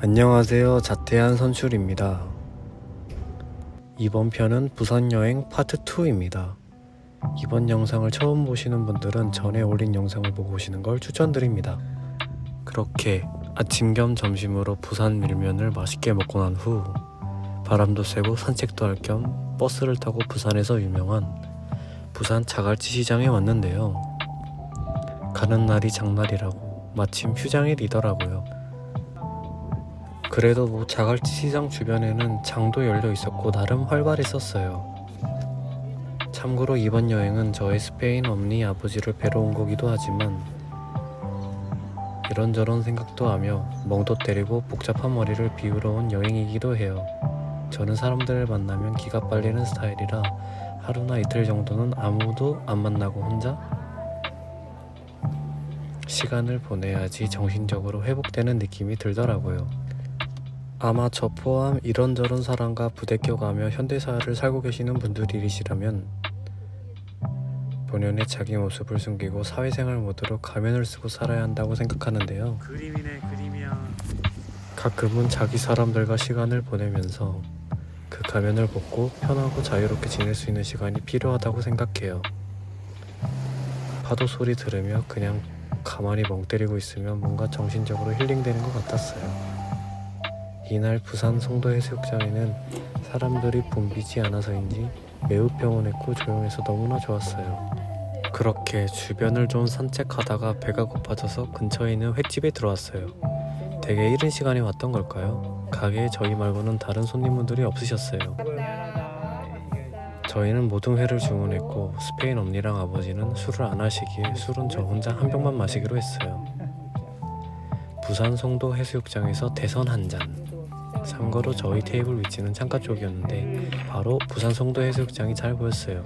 안녕하세요. 자태한 선출입니다. 이번 편은 부산 여행 파트 2입니다. 이번 영상을 처음 보시는 분들은 전에 올린 영상을 보고 오시는 걸 추천드립니다. 그렇게 아침 겸 점심으로 부산 밀면을 맛있게 먹고 난 후 바람도 쐬고 산책도 할 겸 버스를 타고 부산에서 유명한 부산 자갈치 시장에 왔는데요. 가는 날이 장날이라고 마침 휴장일이더라고요. 그래도 자갈치 시장 주변에는 장도 열려 있었고 나름 활발했었어요. 참고로 이번 여행은 저의 스페인 엄니 아버지를 뵈러 온 거기도 하지만 이런저런 생각도 하며 멍도 때리고 복잡한 머리를 비우러 온 여행이기도 해요. 저는 사람들을 만나면 기가 빨리는 스타일이라 하루나 이틀 정도는 아무도 안 만나고 혼자 시간을 보내야지 정신적으로 회복되는 느낌이 들더라고요. 아마 저 포함 이런저런 사람과 부대껴가며 현대사를 살고 계시는 분들이시라면 본연의 자기 모습을 숨기고 사회생활 모드로 가면을 쓰고 살아야 한다고 생각하는데요. 그림이네, 그림이야. 가끔은 자기 사람들과 시간을 보내면서 그 가면을 벗고 편하고 자유롭게 지낼 수 있는 시간이 필요하다고 생각해요. 파도 소리 들으며 그냥 가만히 멍 때리고 있으면 뭔가 정신적으로 힐링되는 것 같았어요. 이날 부산 송도 해수욕장에는 사람들이 붐비지 않아서인지 매우 평온했고 조용해서 너무나 좋았어요. 그렇게 주변을 좀 산책하다가 배가 고파져서 근처에 있는 횟집에 들어왔어요. 되게 이른 시간에 왔던 걸까요? 가게에 저희 말고는 다른 손님분들이 없으셨어요. 저희는 모든 회를 주문했고 스페인 엄니랑 아버지는 술을 안 하시기에 술은 저 혼자 한 병만 마시기로 했어요. 부산 송도 해수욕장에서 대선 한 잔. 참고로 저희 테이블 위치는 창가 쪽이었는데 바로 부산 송도 해수욕장이 잘 보였어요.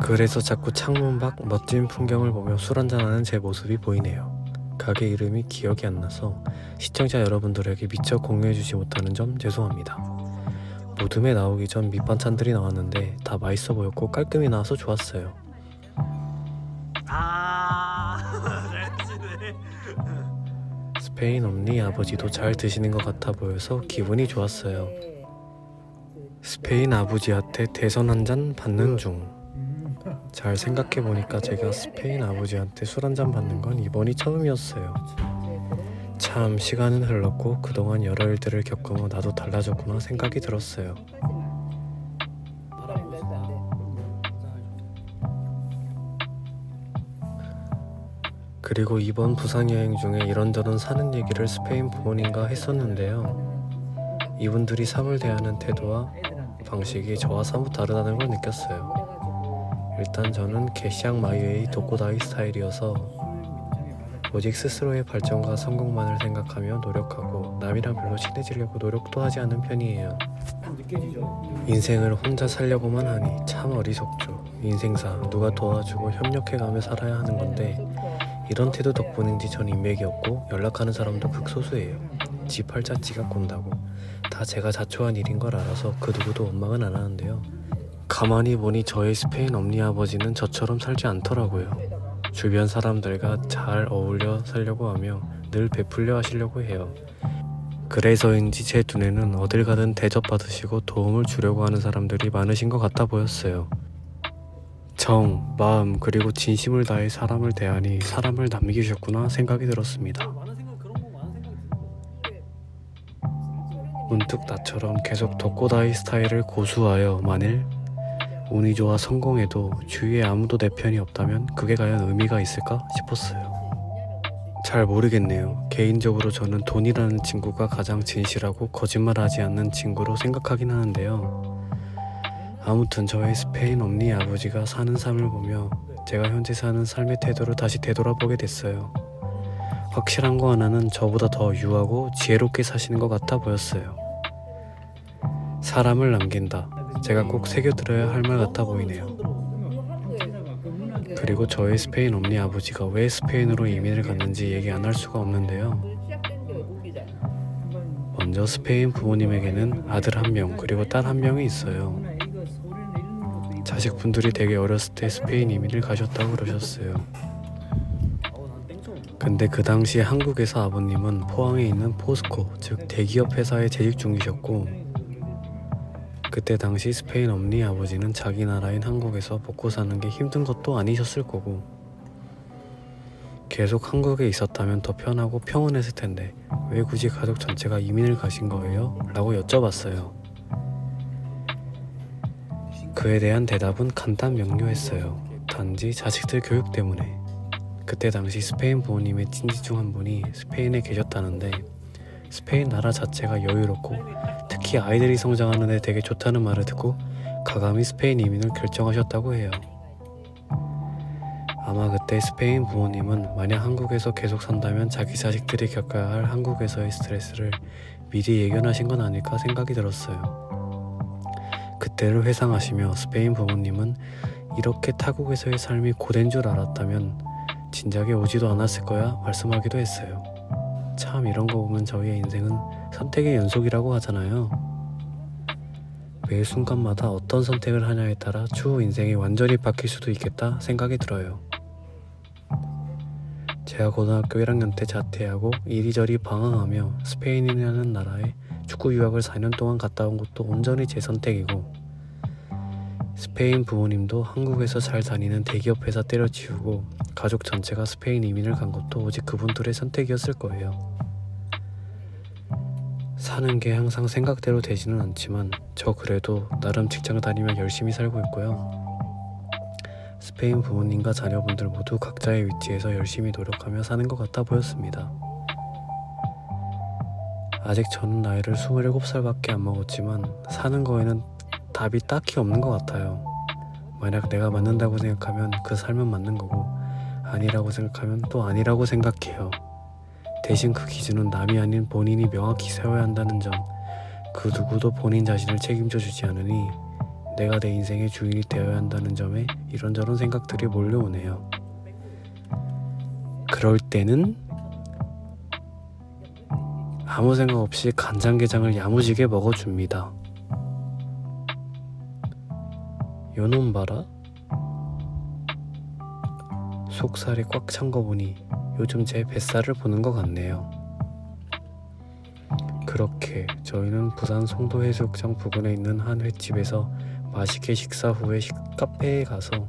그래서 자꾸 창문 밖 멋진 풍경을 보며 술 한잔하는 제 모습이 보이네요. 가게 이름이 기억이 안 나서 시청자 여러분들에게 미처 공유해주지 못하는 점 죄송합니다. 모둠에 나오기 전 밑반찬들이 나왔는데 다 맛있어 보였고 깔끔히 나와서 좋았어요. 잘 드시네. 스페인 엄니 아버지도 잘 드시는 것 같아 보여서 기분이 좋았어요. 스페인 아버지한테 대선 한 잔 받는 중. 잘 생각해보니까 제가 스페인 아버지한테 술 한 잔 받는 건 이번이 처음이었어요. 참 시간은 흘렀고 그동안 여러 일들을 겪으며 나도 달라졌구나 생각이 들었어요. 그리고 이번 부산 여행 중에 이런저런 사는 얘기를 스페인 부모님과 했었는데요. 이분들이 삶을 대하는 태도와 방식이 저와 사뭇 다르다는 걸 느꼈어요. 일단 저는 개시앙 마이웨이 도코다이 스타일이어서 오직 스스로의 발전과 성공만을 생각하며 노력하고 남이랑 별로 친해지려고 노력도 하지 않는 편이에요. 인생을 혼자 살려고만 하니 참 어리석죠. 인생사 누가 도와주고 협력해가며 살아야 하는 건데 이런 태도 덕분인지 전 인맥이 없고 연락하는 사람도 극소수예요. 지 팔자 지가 꼰다고 다 제가 자초한 일인 걸 알아서 그 누구도 원망은 안 하는데요. 가만히 보니 저의 스페인 엄니 아버지는 저처럼 살지 않더라고요. 주변 사람들과 잘 어울려 살려고 하며 늘 베풀려 하시려고 해요. 그래서인지 제 눈에는 어딜 가든 대접받으시고 도움을 주려고 하는 사람들이 많으신 것 같아 보였어요. 정, 마음 그리고 진심을 다해 사람을 대하니 사람을 남기셨구나 생각이 들었습니다. 문득 나처럼 계속 덕고다이 스타일을 고수하여 만일 운이 좋아 성공해도 주위에 아무도 내 편이 없다면 그게 과연 의미가 있을까 싶었어요. 잘 모르겠네요. 개인적으로 저는 돈이라는 친구가 가장 진실하고 거짓말하지 않는 친구로 생각하긴 하는데요. 아무튼 저의 스페인 엄니 아버지가 사는 삶을 보며 제가 현재 사는 삶의 태도를 다시 되돌아보게 됐어요. 확실한 거 하나는 저보다 더 유하고 지혜롭게 사시는 것 같아 보였어요. 사람을 남긴다. 제가 꼭 새겨들어야 할 말 같아 보이네요. 그리고 저의 스페인 엄니 아버지가 왜 스페인으로 이민을 갔는지 얘기 안 할 수가 없는데요. 먼저 스페인 부모님에게는 아들 한 명 그리고 딸 한 명이 있어요. 자식분들이 되게 어렸을 때 스페인 이민을 가셨다고 그러셨어요. 근데 그 당시 한국에서 아버님은 포항에 있는 포스코, 즉 대기업 회사에 재직 중이셨고, 그때 당시 스페인 엄니 아버지는 자기 나라인 한국에서 먹고 사는 게 힘든 것도 아니셨을 거고, 계속 한국에 있었다면 더 편하고 평온했을 텐데 왜 굳이 가족 전체가 이민을 가신 거예요? 라고 여쭤봤어요. 그에 대한 대답은 간단 명료했어요. 단지 자식들 교육 때문에. 그때 당시 스페인 부모님의 친지 중 한 분이 스페인에 계셨다는데, 스페인 나라 자체가 여유롭고 특히 아이들이 성장하는 데 되게 좋다는 말을 듣고 가감히 스페인 이민을 결정하셨다고 해요. 아마 그때 스페인 부모님은 만약 한국에서 계속 산다면 자기 자식들이 겪어야 할 한국에서의 스트레스를 미리 예견하신 건 아닐까 생각이 들었어요. 그때를 회상하시며 스페인 부모님은 이렇게 타국에서의 삶이 고된 줄 알았다면 진작에 오지도 않았을 거야 말씀하기도 했어요. 참 이런 거 보면 저희의 인생은 선택의 연속이라고 하잖아요. 매 순간마다 어떤 선택을 하냐에 따라 추후 인생이 완전히 바뀔 수도 있겠다 생각이 들어요. 제가 고등학교 1학년 때 자퇴하고 이리저리 방황하며 스페인이라는 나라에 축구 유학을 4년 동안 갔다 온 것도 온전히 제 선택이고, 스페인 부모님도 한국에서 잘 다니는 대기업 회사 때려치우고 가족 전체가 스페인 이민을 간 것도 오직 그분들의 선택이었을 거예요. 사는 게 항상 생각대로 되지는 않지만 저 그래도 나름 직장 다니며 열심히 살고 있고요. 스페인 부모님과 자녀분들 모두 각자의 위치에서 열심히 노력하며 사는 것 같아 보였습니다. 아직 저는 나이를 27살밖에 안 먹었지만 사는 거에는 답이 딱히 없는 것 같아요. 만약 내가 맞는다고 생각하면 그 삶은 맞는 거고, 아니라고 생각하면 또 아니라고 생각해요. 대신 그 기준은 남이 아닌 본인이 명확히 세워야 한다는 점, 그 누구도 본인 자신을 책임져 주지 않으니 내가 내 인생의 주인이 되어야 한다는 점에 이런저런 생각들이 몰려오네요. 그럴 때는 아무 생각 없이 간장게장을 야무지게 먹어줍니다. 요놈 봐라. 속살이 꽉 찬 거 보니 요즘 제 뱃살을 보는 것 같네요. 그렇게 저희는 부산 송도해수욕장 부근에 있는 한 횟집에서 맛있게 식사 후에 카페에 가서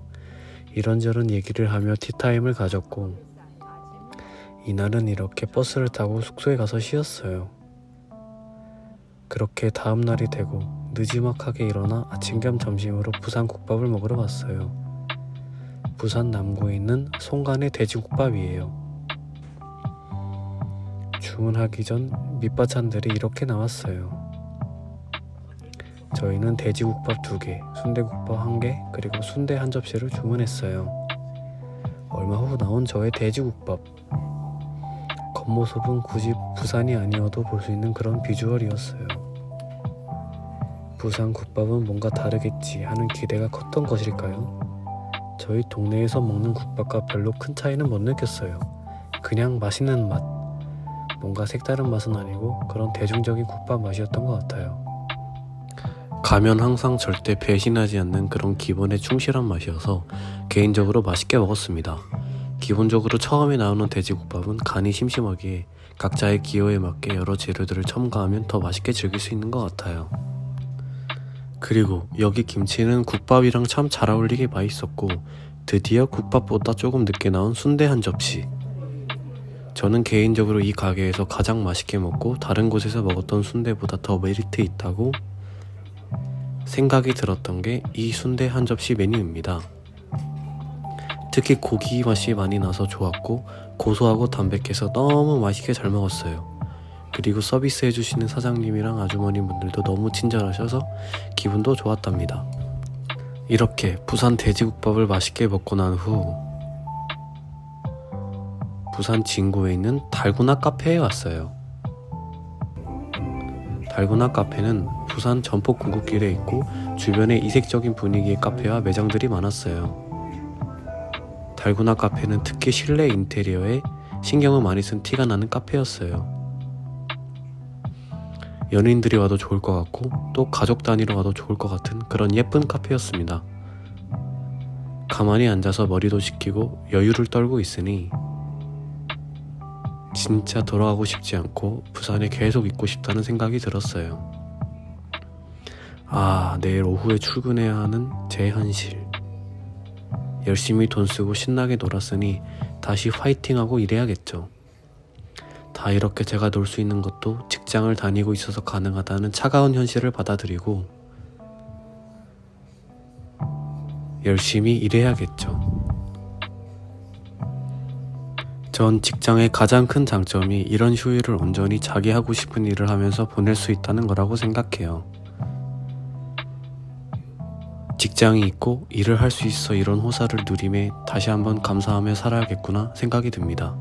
이런저런 얘기를 하며 티타임을 가졌고, 이날은 이렇게 버스를 타고 숙소에 가서 쉬었어요. 그렇게 다음 날이 되고 느지막하게 일어나 아침 겸 점심으로 부산 국밥을 먹으러 갔어요. 부산 남구에 있는 송간의 돼지국밥이에요. 주문하기 전 밑반찬들이 이렇게 나왔어요. 저희는 돼지국밥 2개, 순대국밥 1개, 그리고 순대 한 접시를 주문했어요. 얼마 후 나온 저의 돼지국밥. 겉모습은 굳이 부산이 아니어도 볼 수 있는 그런 비주얼이었어요. 부산 국밥은 뭔가 다르겠지 하는 기대가 컸던 것일까요? 저희 동네에서 먹는 국밥과 별로 큰 차이는 못 느꼈어요. 그냥 맛있는 맛. 뭔가 색다른 맛은 아니고 그런 대중적인 국밥 맛이었던 것 같아요. 가면 항상 절대 배신하지 않는 그런 기본에 충실한 맛이어서 개인적으로 맛있게 먹었습니다. 기본적으로 처음에 나오는 돼지국밥은 간이 심심하기에 각자의 기호에 맞게 여러 재료들을 첨가하면 더 맛있게 즐길 수 있는 것 같아요. 그리고 여기 김치는 국밥이랑 참 잘 어울리게 맛있었고, 드디어 국밥보다 조금 늦게 나온 순대 한 접시. 저는 개인적으로 이 가게에서 가장 맛있게 먹고 다른 곳에서 먹었던 순대보다 더 메리트 있다고 생각이 들었던 게 이 순대 한 접시 메뉴입니다. 특히 고기 맛이 많이 나서 좋았고, 고소하고 담백해서 너무 맛있게 잘 먹었어요. 그리고 서비스 해주시는 사장님이랑 아주머니분들도 너무 친절하셔서 기분도 좋았답니다. 이렇게 부산 돼지국밥을 맛있게 먹고 난 후 부산 진구에 있는 달구나 카페에 왔어요. 달구나 카페는 부산 전폭 궁극길에 있고 주변에 이색적인 분위기의 카페와 매장들이 많았어요. 달구나 카페는 특히 실내 인테리어에 신경을 많이 쓴 티가 나는 카페였어요. 연인들이 와도 좋을 것 같고 또 가족 단위로 와도 좋을 것 같은 그런 예쁜 카페였습니다. 가만히 앉아서 머리도 식히고 여유를 떨고 있으니 진짜 돌아가고 싶지 않고 부산에 계속 있고 싶다는 생각이 들었어요. 아, 내일 오후에 출근해야 하는 제 현실. 열심히 돈 쓰고 신나게 놀았으니 다시 화이팅하고 일해야겠죠. 다 이렇게 제가 놀 수 있는 것도 직장을 다니고 있어서 가능하다는 차가운 현실을 받아들이고 열심히 일해야겠죠. 전 직장의 가장 큰 장점이 이런 휴일을 온전히 자기 하고 싶은 일을 하면서 보낼 수 있다는 거라고 생각해요. 직장이 있고 일을 할 수 있어 이런 호사를 누림에 다시 한번 감사하며 살아야겠구나 생각이 듭니다.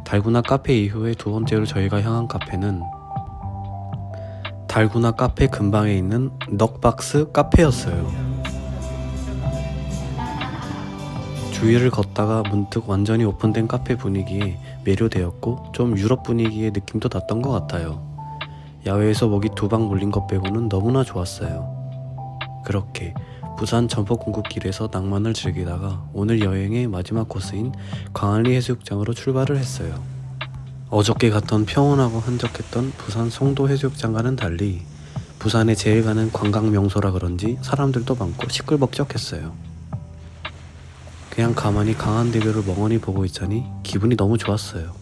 달구나 카페 이후에 두 번째로 저희가 향한 카페는 달구나 카페 근방에 있는 넉박스 카페였어요. 주위를 걷다가 문득 완전히 오픈된 카페 분위기에 매료되었고 좀 유럽 분위기의 느낌도 났던 것 같아요. 야외에서 먹이 두 방 물린 것 빼고는 너무나 좋았어요. 그렇게 부산 점포공구길에서 낭만을 즐기다가 오늘 여행의 마지막 코스인 광안리 해수욕장으로 출발을 했어요. 어저께 갔던 평온하고 한적했던 부산 송도 해수욕장과는 달리 부산에 제일 가는 관광 명소라 그런지 사람들도 많고 시끌벅적했어요. 그냥 가만히 강한대교를 멍하니 보고 있자니 기분이 너무 좋았어요.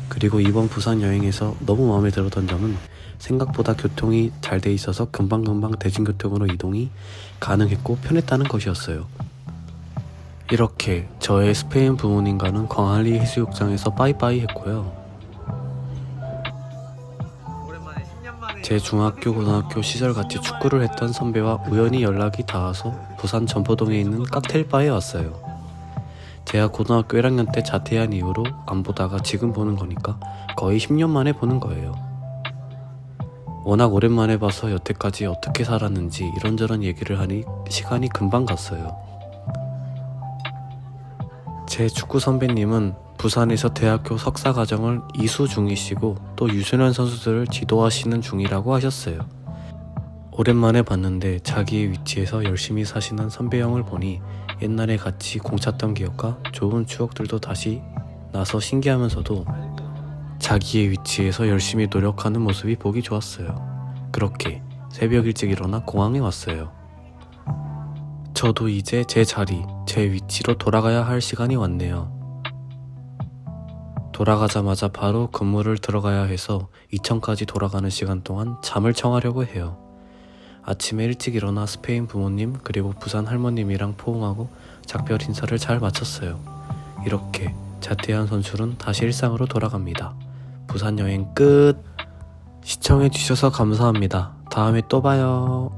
그리고 이번 부산 여행에서 너무 마음에 들었던 점은 생각보다 교통이 잘 돼 있어서 금방금방 대중교통으로 이동이 가능했고 편했다는 것이었어요. 이렇게 저의 스페인 부모님과는 광안리 해수욕장에서 빠이빠이 했고요. 오랜만에 10년 만에 제 중학교, 고등학교 시절 같이 축구를 했던 선배와 우연히 연락이 닿아서 부산 점포동에 있는 칵테일바에 왔어요. 제가 고등학교 1학년 때 자퇴한 이후로 안 보다가 지금 보는 거니까 거의 10년 만에 보는 거예요. 워낙 오랜만에 봐서 여태까지 어떻게 살았는지 이런저런 얘기를 하니 시간이 금방 갔어요. 제 축구 선배님은 부산에서 대학교 석사 과정을 이수 중이시고 또 유소년 선수들을 지도하시는 중이라고 하셨어요. 오랜만에 봤는데 자기의 위치에서 열심히 사시는 선배 형을 보니 옛날에 같이 공 찼던 기억과 좋은 추억들도 다시 나서 신기하면서도 자기의 위치에서 열심히 노력하는 모습이 보기 좋았어요. 그렇게 새벽 일찍 일어나 공항에 왔어요. 저도 이제 제 자리, 제 위치로 돌아가야 할 시간이 왔네요. 돌아가자마자 바로 근무를 들어가야 해서 이천까지 돌아가는 시간 동안 잠을 청하려고 해요. 아침에 일찍 일어나 스페인 부모님 그리고 부산 할머님이랑 포옹하고 작별 인사를 잘 마쳤어요. 이렇게 자퇴한 선출은 다시 일상으로 돌아갑니다. 부산 여행 끝! 시청해주셔서 감사합니다. 다음에 또 봐요.